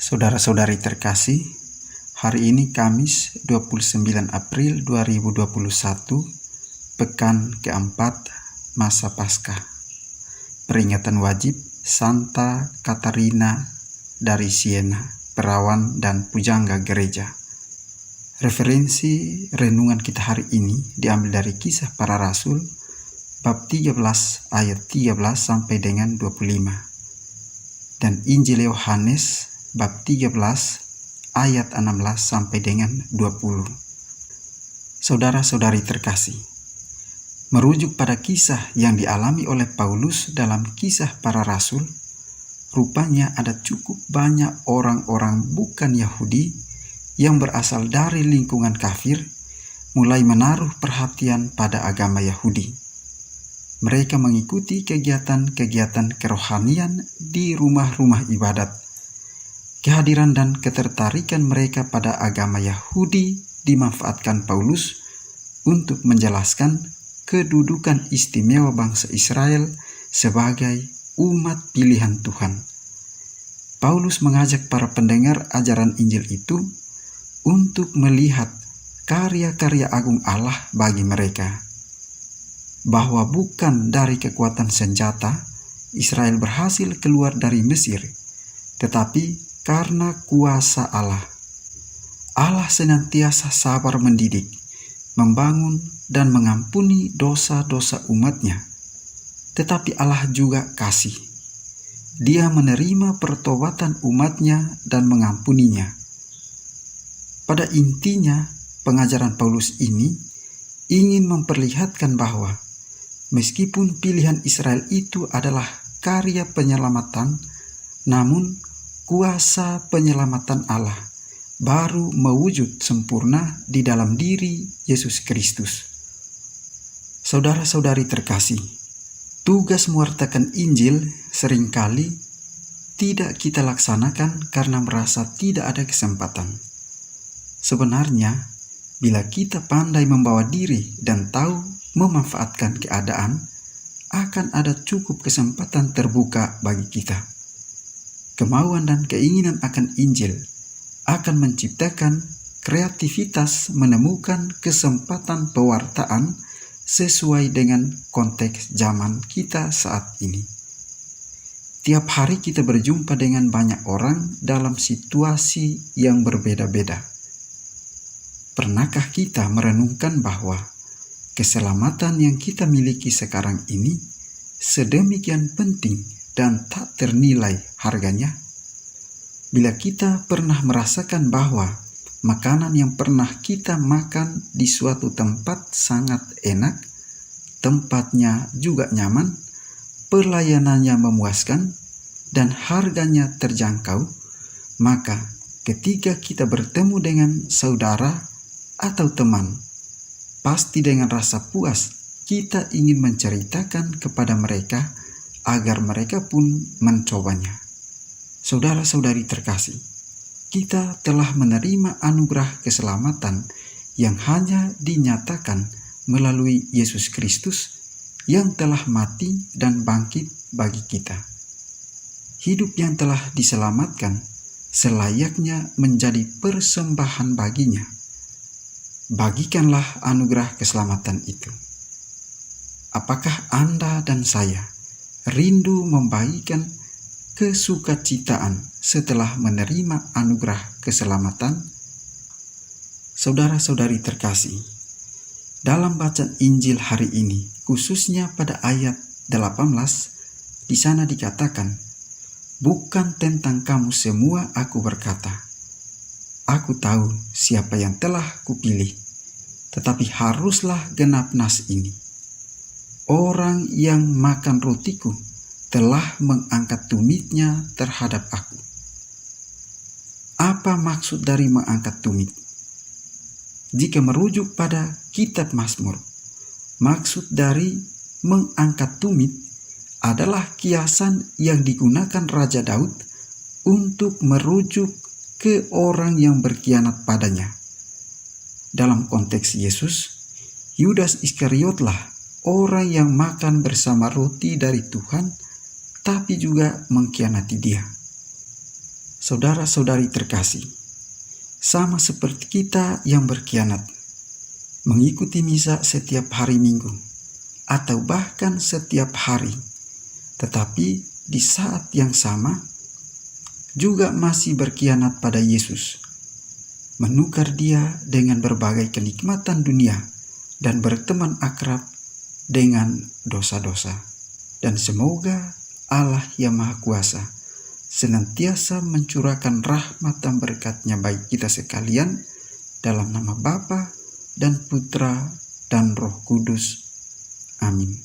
Saudara-saudari terkasih, hari ini Kamis 29 April 2021, pekan keempat masa Paskah. Peringatan wajib Santa Katarina dari Siena, perawan dan pujangga gereja. Referensi renungan kita hari ini diambil dari Kisah Para Rasul, bab 13 ayat 13 sampai dengan 25. Dan Injil Yohanes, bab 13 ayat 16 sampai dengan 20. Saudara-saudari terkasih, merujuk pada kisah yang dialami oleh Paulus dalam Kisah Para Rasul, rupanya ada cukup banyak orang-orang bukan Yahudi yang berasal dari lingkungan kafir mulai menaruh perhatian pada agama Yahudi. Mereka mengikuti kegiatan-kegiatan kerohanian di rumah-rumah ibadat. Kehadiran dan ketertarikan mereka pada agama Yahudi dimanfaatkan Paulus untuk menjelaskan kedudukan istimewa bangsa Israel sebagai umat pilihan Tuhan. Paulus mengajak para pendengar ajaran Injil itu untuk melihat karya-karya agung Allah bagi mereka, bahwa bukan dari kekuatan senjata Israel berhasil keluar dari Mesir, tetapi karena kuasa Allah. Allah senantiasa sabar mendidik, membangun dan mengampuni dosa-dosa umatnya, tetapi Allah juga kasih. Dia menerima pertobatan umatnya dan mengampuninya. Pada intinya, pengajaran Paulus ini ingin memperlihatkan bahwa meskipun pilihan Israel itu adalah karya penyelamatan, namun kuasa penyelamatan Allah baru mewujud sempurna di dalam diri Yesus Kristus. Saudara-saudari terkasih, tugas mewartakan Injil seringkali tidak kita laksanakan karena merasa tidak ada kesempatan. Sebenarnya, bila kita pandai membawa diri dan tahu memanfaatkan keadaan, akan ada cukup kesempatan terbuka bagi kita. Kemauan dan keinginan akan Injil akan menciptakan kreativitas menemukan kesempatan pewartaan sesuai dengan konteks zaman kita saat ini. Tiap hari kita berjumpa dengan banyak orang dalam situasi yang berbeda-beda. Pernahkah kita merenungkan bahwa keselamatan yang kita miliki sekarang ini sedemikian penting dan tak ternilai harganya? Bila kita pernah merasakan bahwa makanan yang pernah kita makan di suatu tempat sangat enak, tempatnya juga nyaman, pelayanannya memuaskan, dan harganya terjangkau, maka ketika kita bertemu dengan saudara atau teman, pasti dengan rasa puas kita ingin menceritakan kepada mereka agar mereka pun mencobanya. Saudara-saudari terkasih, kita telah menerima anugerah keselamatan yang hanya dinyatakan melalui Yesus Kristus yang telah mati dan bangkit bagi kita. Hidup yang telah diselamatkan selayaknya menjadi persembahan baginya. Bagikanlah anugerah keselamatan itu. Apakah Anda dan saya rindu membagikan kesukacitaan setelah menerima anugerah keselamatan? Saudara-saudari terkasih, dalam bacaan Injil hari ini, khususnya pada ayat 18, di sana dikatakan, "Bukan tentang kamu semua aku berkata. Aku tahu siapa yang telah kupilih, tetapi haruslah genap nas ini. Orang yang makan rotiku telah mengangkat tumitnya terhadap aku." Apa maksud dari mengangkat tumit? Jika merujuk pada kitab Mazmur, maksud dari mengangkat tumit adalah kiasan yang digunakan Raja Daud untuk merujuk ke orang yang berkhianat padanya. Dalam konteks Yesus, Yudas Iskariotlah orang yang makan bersama roti dari Tuhan tapi juga mengkhianati Dia. Saudara-saudari terkasih, sama seperti kita yang berkhianat, mengikuti misa setiap hari Minggu, atau bahkan setiap hari, tetapi di saat yang sama juga masih berkhianat pada Yesus, menukar Dia dengan berbagai kenikmatan dunia dan berteman akrab dengan dosa-dosa. Dan semoga Allah yang Maha Kuasa senantiasa mencurahkan rahmat dan berkat-Nya bagi kita sekalian, dalam nama Bapa dan Putra dan Roh Kudus. Amin.